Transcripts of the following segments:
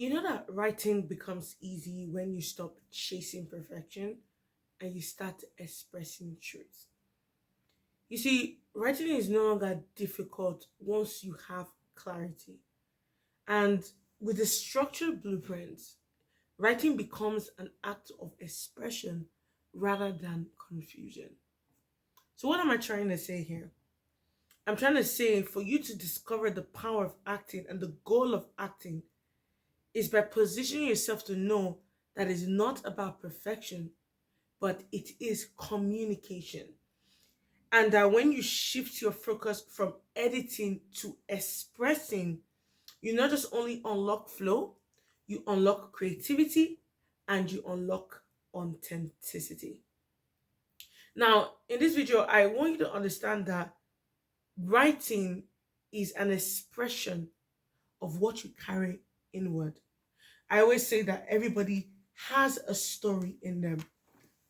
You know that writing becomes easy when you stop chasing perfection and you start expressing truth. You see, writing is no longer difficult once you have clarity. And with a structured blueprint, writing becomes an act of expression rather than confusion. So, what am I trying to say here? I'm trying to say for you to discover the power of acting and the goal of acting is by positioning yourself to know that it's not about perfection, but it is communication. And that when you shift your focus from editing to expressing, you not just only unlock flow, you unlock creativity and you unlock authenticity. Now, in this video, I want you to understand that writing is an expression of what you carry inward. I always say that everybody has a story in them.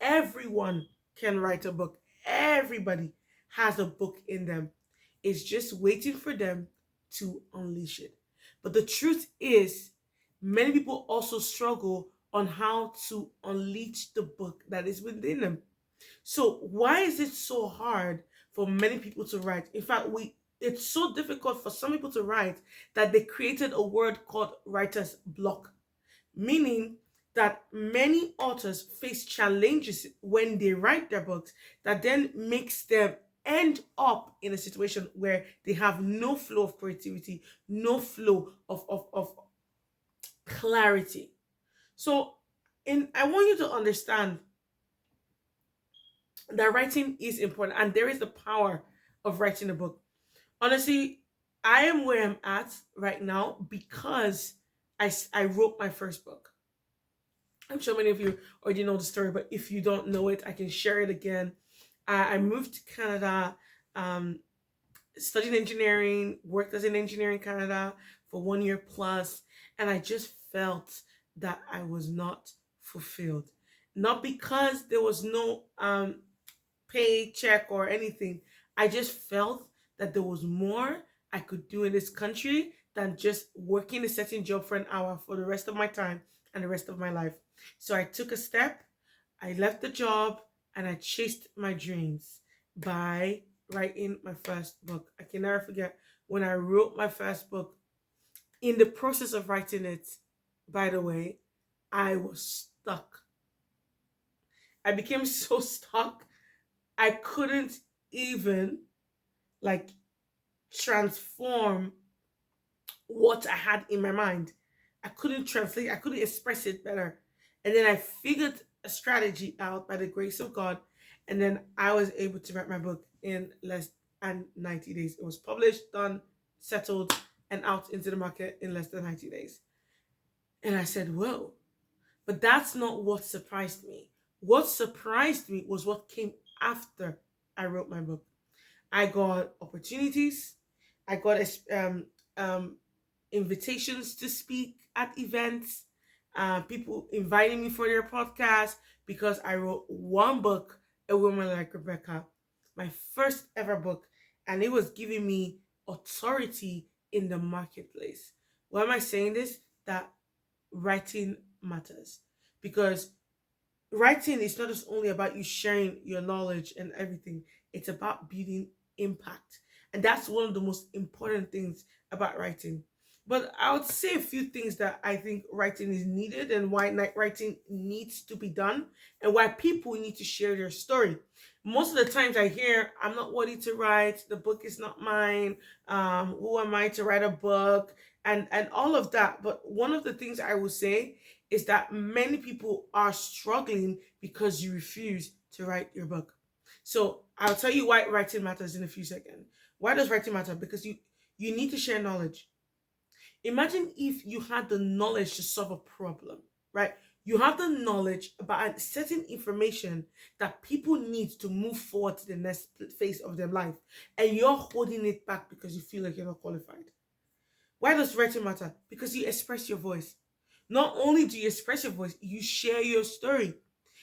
Everyone can write a book. Everybody has a book in them. It's just waiting for them to unleash it. But the truth is, many people also struggle on how to unleash the book that is within them. So why is it so hard for many people to write? In fact, we it's so difficult for some people to write that they created a word called writer's block, meaning that many authors face challenges when they write their books that then makes them end up in a situation where they have no flow of creativity, no flow of clarity. So I want you to understand that writing is important and there is the power of writing a book. Honestly, I am where I'm at right now because I wrote my first book. I'm sure many of you already know the story, but if you don't know it, I can share it again. I moved to Canada, um, studied engineering, worked as an engineer in Canada for 1 year plus, and I just felt that I was not fulfilled. Not because there was no paycheck or anything. I just felt that there was more I could do in this country than just working a certain job for an hour for the rest of my time and the rest of my life. So I took a step, I left the job, and I chased my dreams by writing my first book. I can never forget when I wrote my first book. In the process of writing it, by the way, I was stuck. I became so stuck I couldn't even like transform what I had in my mind. I couldn't translate, I couldn't express it better. And then I figured a strategy out by the grace of God. And then I was able to write my book in less than 90 days. It was published, done, settled, and out into the market in less than 90 days. And I said, whoa. But that's not what surprised me. What surprised me was what came after I wrote my book. I got opportunities. I got um, invitations to speak at events. People inviting me for their podcast because I wrote one book, A Woman Like Rebecca, my first ever book, and it was giving me authority in the marketplace. Why am I saying this? That writing matters because writing is not just only about you sharing your knowledge and everything, it's about building impact. And that's one of the most important things about writing. But I would say a few things that I think writing is needed and why writing needs to be done and why people need to share their story. Most of the times I hear, I'm not worthy to write, the book is not mine, who am I to write a book, and all of that. But one of the things I will say is that many people are struggling because you refuse to write your book. So I'll tell you why writing matters in a few seconds. Why does writing matter? Because you need to share knowledge. Imagine if you had the knowledge to solve a problem, right? You have the knowledge about certain information that people need to move forward to the next phase of their life, and you're holding it back because you feel like you're not qualified. Why does writing matter? Because you express your voice. Not only do you express your voice, you share your story.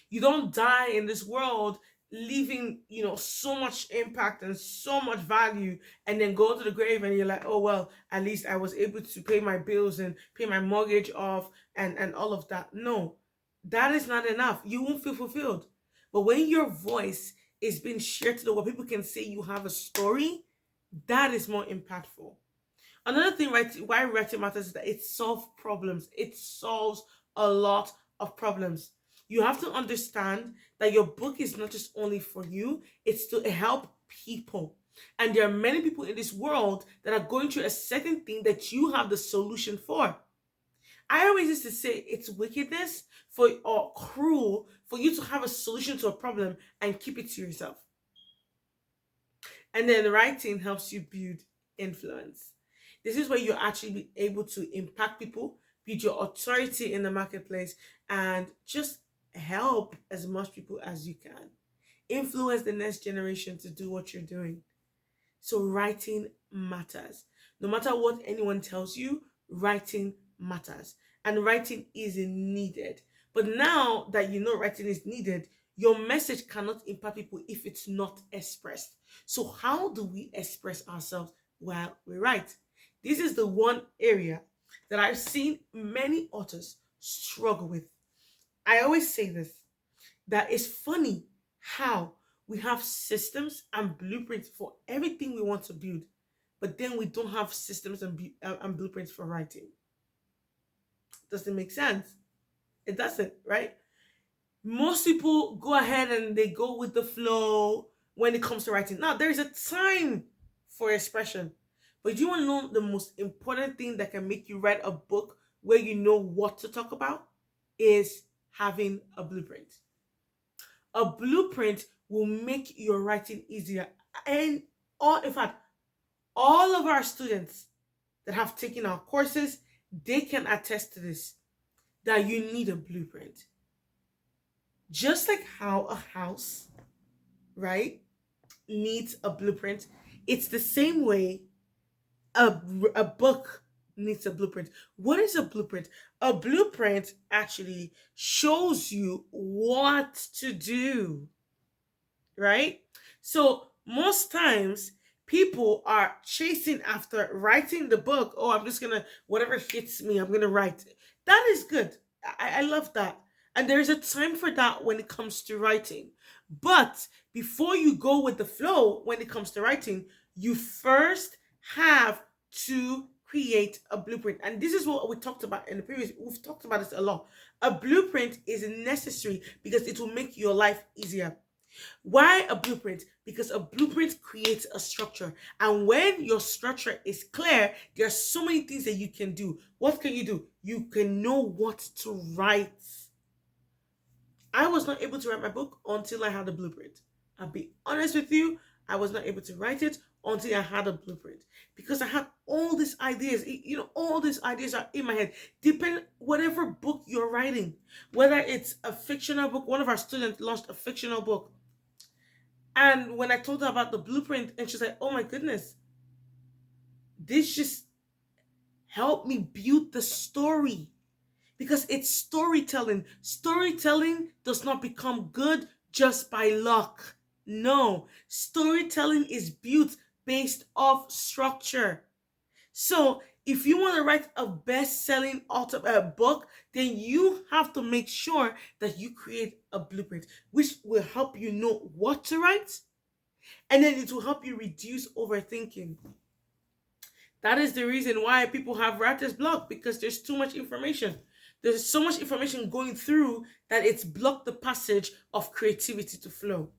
You don't die in this world leaving, so much impact and so much value, and then go to the grave and you're like, oh well, at least I was able to pay my bills and pay my mortgage off and all of that. No, that is not enough. You won't feel fulfilled. But when your voice is being shared to the world, people can say you have a story, that is more impactful. Another thing, right, why writing matters is that it solves problems. It solves a lot of problems. You have to understand that your book is not just only for you, it's to help people. And there are many people in this world that are going through a certain thing that you have the solution for. I always used to say it's wickedness for or cruel for you to have a solution to a problem and keep it to yourself. And then writing helps you build influence. This is where you're actually able to impact people, build your authority in the marketplace, and just help as much people as you can. Influence the next generation to do what you're doing. So writing matters. No matter what anyone tells you, writing matters. And writing is needed. But now that you know writing is needed, your message cannot impact people if it's not expressed. So how do we express ourselves while we write? This is the one area that I've seen many authors struggle with. I always say this, that it's funny how we have systems and blueprints for everything we want to build, but then we don't have systems and blueprints for writing. Does it make sense? It doesn't, right? Most people go ahead and they go with the flow when it comes to writing. Now, there's a time for expression, but you want to know the most important thing that can make you write a book where you know what to talk about is having a blueprint. A blueprint will make your writing easier. And in fact, all of our students that have taken our courses, they can attest to this, that you need a blueprint. Just like how a house, right, needs a blueprint, it's the same way a book needs a blueprint. What is a blueprint? A blueprint actually shows you what to do, right? So most times people are chasing after writing the book. Oh, I'm just gonna, whatever hits me, I'm gonna write. That is good. I love that. And there's a time for that when it comes to writing. But before you go with the flow when it comes to writing, you first have to create a blueprint. And this is what we talked about in the previous, we've talked about this a lot. A blueprint is necessary because it will make your life easier. Why a blueprint? Because a blueprint creates a structure. And when your structure is clear, there are so many things that you can do. What can you do? You can know what to write. I was not able to write my book until I had a blueprint. I'll be honest with you, I was not able to write it until I had a blueprint, because I had all these ideas. All these ideas are in my head. Depend whatever book you're writing, whether it's a fictional book. One of our students launched a fictional book, and when I told her about the blueprint, and she's like, "Oh my goodness, this just helped me build the story." Because it's storytelling. Storytelling does not become good just by luck. No, storytelling is built based off structure. So if you want to write a best-selling book, then you have to make sure that you create a blueprint, which will help you know what to write, and then it will help you reduce overthinking. That is the reason why people have writer's block, because there's too much information. There's so much information going through that it's blocked the passage of creativity to flow.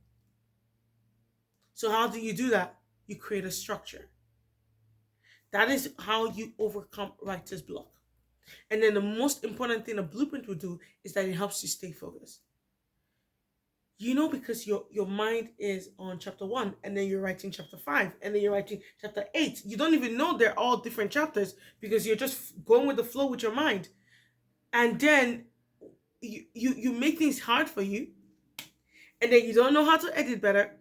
So how do you do that? You create a structure. That is how you overcome writer's block. And then the most important thing a blueprint will do is that it helps you stay focused. Because your mind is on chapter 1, and then you're writing chapter 5, and then you're writing chapter 8. You don't even know they're all different chapters because you're just going with the flow with your mind. And then you make things hard for you, and then you don't know how to edit better.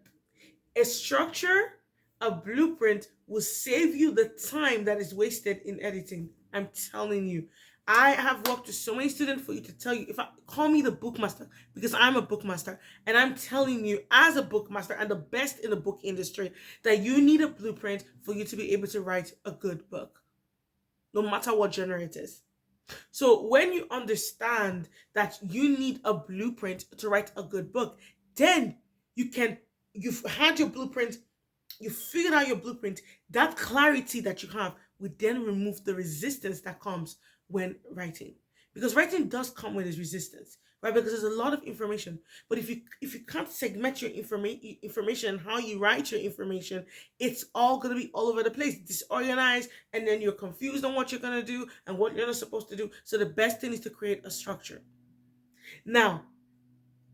A structure, a blueprint will save you the time that is wasted in editing. I'm telling you. I have worked with so many students for you to tell you, if I call me the bookmaster, because I'm a bookmaster, and I'm telling you as a bookmaster and the best in the book industry, that you need a blueprint for you to be able to write a good book, no matter what genre it is. So when you understand that you need a blueprint to write a good book, then you can, you've had your blueprint, you figured out your blueprint, that clarity that you have will then remove the resistance that comes when writing. Because writing does come with its resistance, right? Because there's a lot of information. But if you can't segment your information, how you write your information, it's all gonna be all over the place, disorganized, and then you're confused on what you're gonna do and what you're not supposed to do. So the best thing is to create a structure. Now,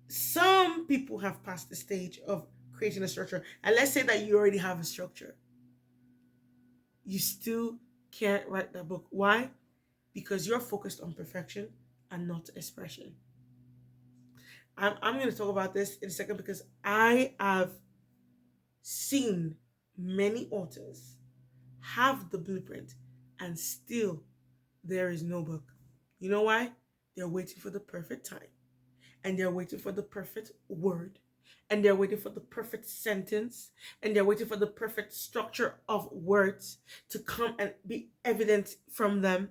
some people have passed the stage of creating a structure, and let's say that you already have a structure, you still can't write that book. Why? Because you're focused on perfection and not expression. I'm going to talk about this in a second, because I have seen many authors have the blueprint and still there is no book. You know why? They're waiting for the perfect time, and they're waiting for the perfect word, and they're waiting for the perfect sentence, and they're waiting for the perfect structure of words to come and be evident from them.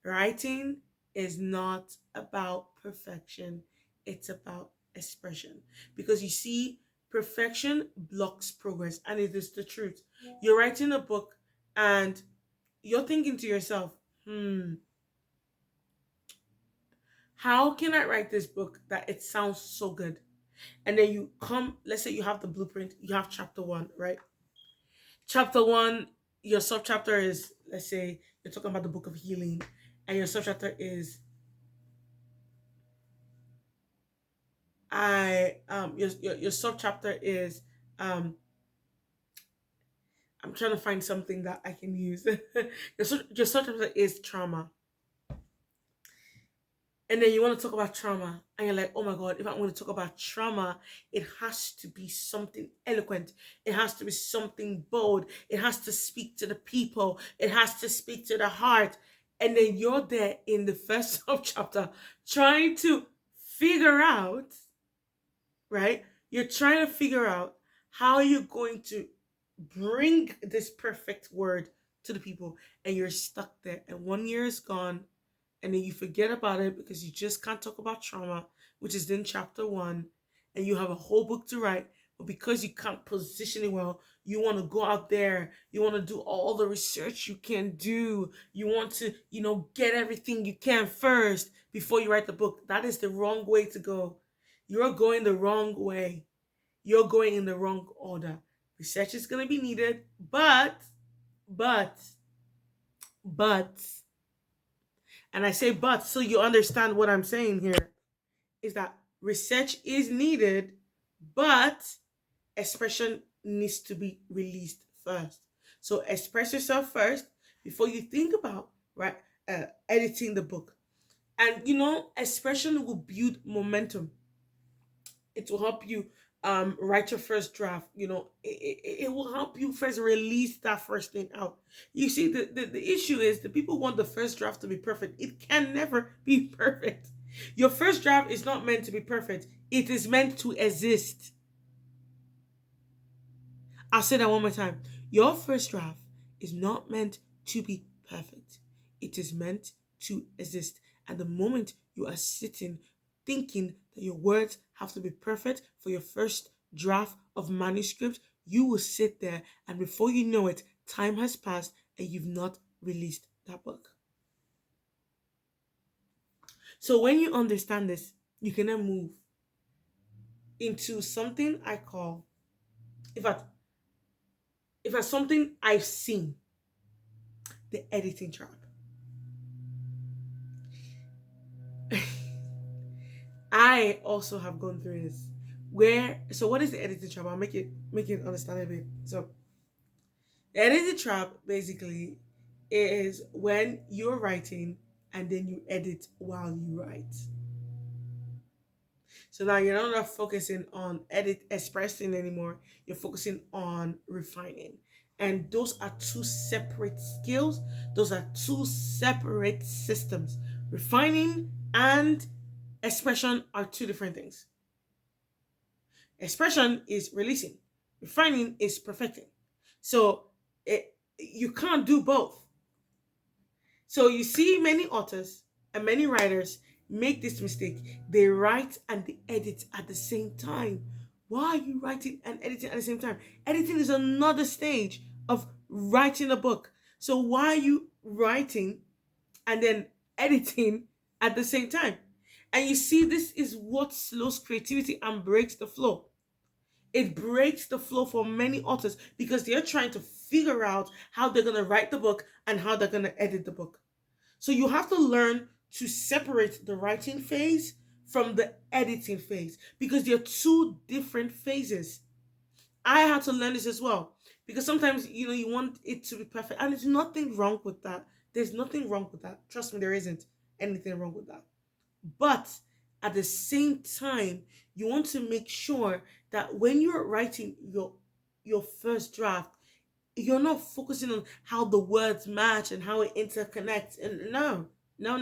Writing is not about perfection, it's about expression. Because you see, perfection blocks progress, and it is the truth. You're writing a book and you're thinking to yourself, how can I write this book that it sounds so good? And then you come, let's say you have the blueprint, you have chapter one, right? Chapter one, your sub chapter is, let's say you're talking about the book of healing, and your sub chapter is, your sub chapter is, um I'm trying to find something that I can use. Your sub chapter is trauma, and then you want to talk about trauma, and you're like, oh my god, if I'm going to talk about trauma, it has to be something eloquent, it has to be something bold, it has to speak to the people, it has to speak to the heart. And then you're there in the first sub chapter trying to figure out, right? You're trying to figure out how you're going to bring this perfect word to the people, and you're stuck there. And 1 year is gone, and then you forget about it because you just can't talk about trauma, which is in chapter one, and you have a whole book to write. But because you can't position it well, you want to go out there, you want to do all the research you can do, you want to, get everything you can first before you write the book. That is the wrong way to go. You're going the wrong way. You're going in the wrong order. Research is going to be needed, but, but, and I say but so you understand what I'm saying here, is that research is needed, but expression needs to be released first. So express yourself first before you think about, right, editing the book. And expression will build momentum. It will help you write your first draft. It will help you first release that first thing out. You see, the issue is the people want the first draft to be perfect. It can never be perfect. Your first draft is not meant to be perfect, it is meant to exist. I'll say that one more time. Your first draft is not meant to be perfect, it is meant to exist. And the moment you are sitting thinking that your words have to be perfect for your first draft of manuscript, you will sit there, and before you know it, time has passed and you've not released that book. So when you understand this, you can then move into something I call, in fact, if it's something I've seen, the editing trap. I also have gone through this. So what is the editing trap? I'll make it understand a bit. So the editing trap basically is when you're writing and then you edit while you write. So now you're not focusing on edit expressing anymore. You're focusing on refining. And those are two separate skills. Those are two separate systems. Refining and expression are two different things. Expression is releasing. Refining is perfecting. So you can't do both. So you see many authors and many writers make this mistake. They write and they edit at the same time. Why are you writing and editing at the same time? Editing is another stage of writing a book. So why are you writing and then editing at the same time? And you see, this is what slows creativity and breaks the flow. It breaks the flow for many authors because they're trying to figure out how they're going to write the book and how they're going to edit the book. So you have to learn to separate the writing phase from the editing phase because they're two different phases. I had to learn this as well because sometimes you want it to be perfect, and there's nothing wrong with that. There's nothing wrong with that. Trust me, there isn't anything wrong with that. But at the same time, you want to make sure that when you're writing your first draft, you're not focusing on how the words match and how it interconnects. And no. You're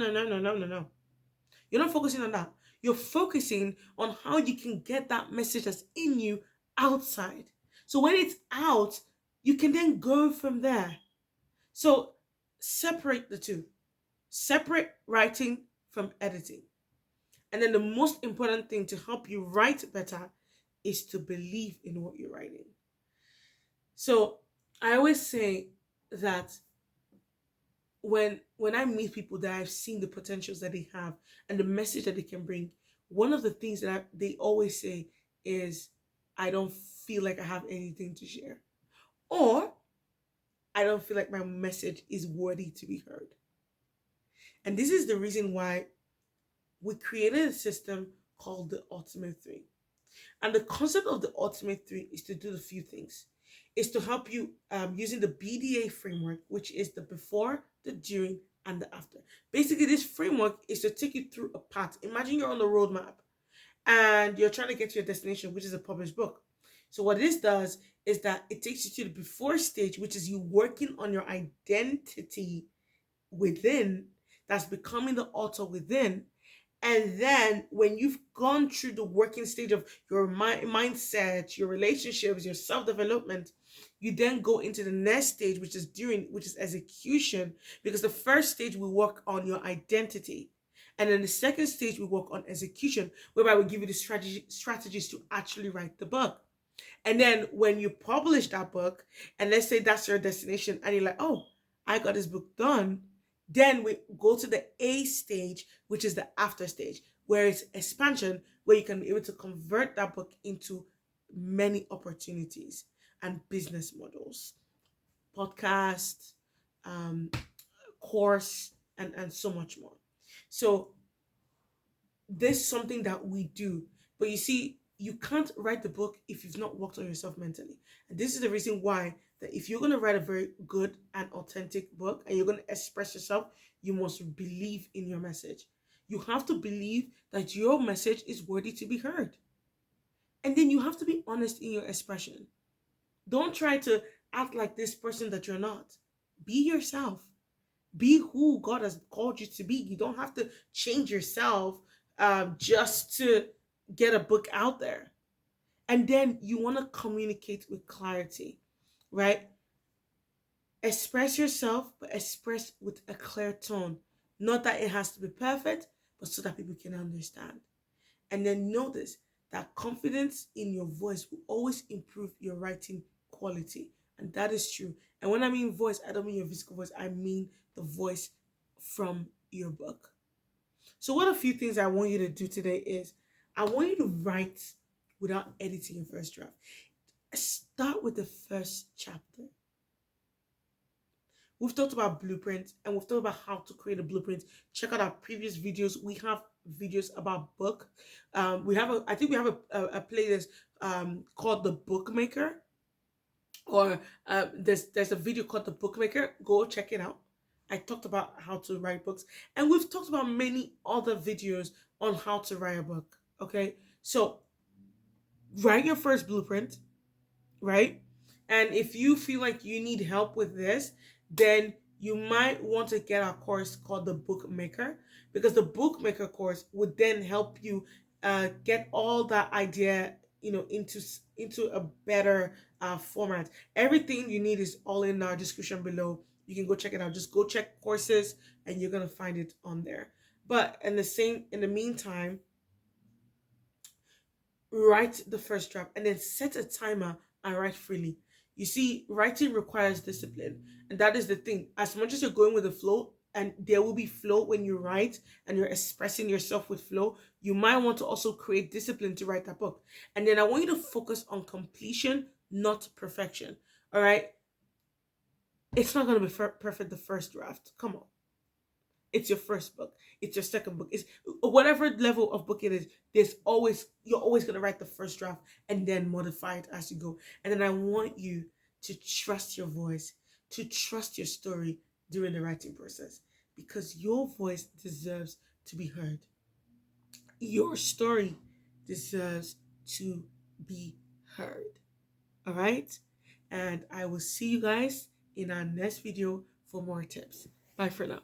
not focusing on that. You're focusing on how you can get that message that's in you outside. So when it's out, you can then go from there. So separate the two. Separate writing from editing. And then the most important thing to help you write better is to believe in what you're writing. So I always say that when I meet people that I've seen the potentials that they have and the message that they can bring, one of the things that they always say is, I don't feel like I have anything to share, or I don't feel like my message is worthy to be heard. And this is the reason why we created a system called the Ultimate Three. And the concept of the Ultimate Three is to do a few things. Is to help you using the BDA framework, which is the before, the during, and the after. Basically, this framework is to take you through a path. Imagine you're on the roadmap and you're trying to get to your destination, which is a published book. So what this does is that it takes you to the before stage, which is you working on your identity within, that's becoming the author within. And then when you've gone through the working stage of your mindset, your relationships, your self-development, you then go into the next stage, which is during, which is execution. Because the first stage we work on your identity. And then the second stage we work on execution, whereby we give you the strategies to actually write the book. And then when you publish that book, and let's say that's your destination, and you're like, oh, I got this book done. Then we go to the A stage, which is the after stage, where it's expansion, where you can be able to convert that book into many opportunities and business models, podcast, course, and so much more. So this is something that we do. But you see, you can't write the book if you've not worked on yourself mentally. And this is the reason why that if you're going to write a very good and authentic book and you're going to express yourself, you must believe in your message. You have to believe that your message is worthy to be heard. And then you have to be honest in your expression. Don't try to act like this person that you're not. Be yourself. Be who God has called you to be. You don't have to change yourself just to get a book out there. And then you want to communicate with clarity, right? Express yourself, but express with a clear tone. Not that it has to be perfect, but so that people can understand. And then notice that confidence in your voice will always improve your writing quality. And that is true. And when I mean voice, I don't mean your physical voice, I mean the voice from your book. So what a few things I want you to do today is, I want you to write without editing your first draft. Start with the first chapter. We've talked about blueprints and we've talked about how to create a blueprint. Check out our previous videos. We have videos about book. I think we have a playlist called The Bookmaker, or there's a video called The Bookmaker. Go check it out. I talked about how to write books, and we've talked about many other videos on how to write a book. Okay, so write your first blueprint, right? And if you feel like you need help with this, then you might want to get a course called the Bookmaker, because the Bookmaker course would then help you get all that idea, into a better format. Everything you need is all in our description below. You can go check it out. Just go check courses, and you're gonna find it on there. But in the meantime, write the first draft and then set a timer and write freely. You see, writing requires discipline, and that is the thing. As much as you're going with the flow, and there will be flow when you write and you're expressing yourself with flow, you might want to also create discipline to write that book. And then I want you to focus on completion, not perfection. All right, it's not going to be perfect the first draft. Come on. It's your first book. It's your second book. It's whatever level of book it is. You're always gonna write the first draft and then modify it as you go. And then I want you to trust your voice, to trust your story during the writing process, because your voice deserves to be heard. Your story deserves to be heard. All right? And I will see you guys in our next video for more tips. Bye for now.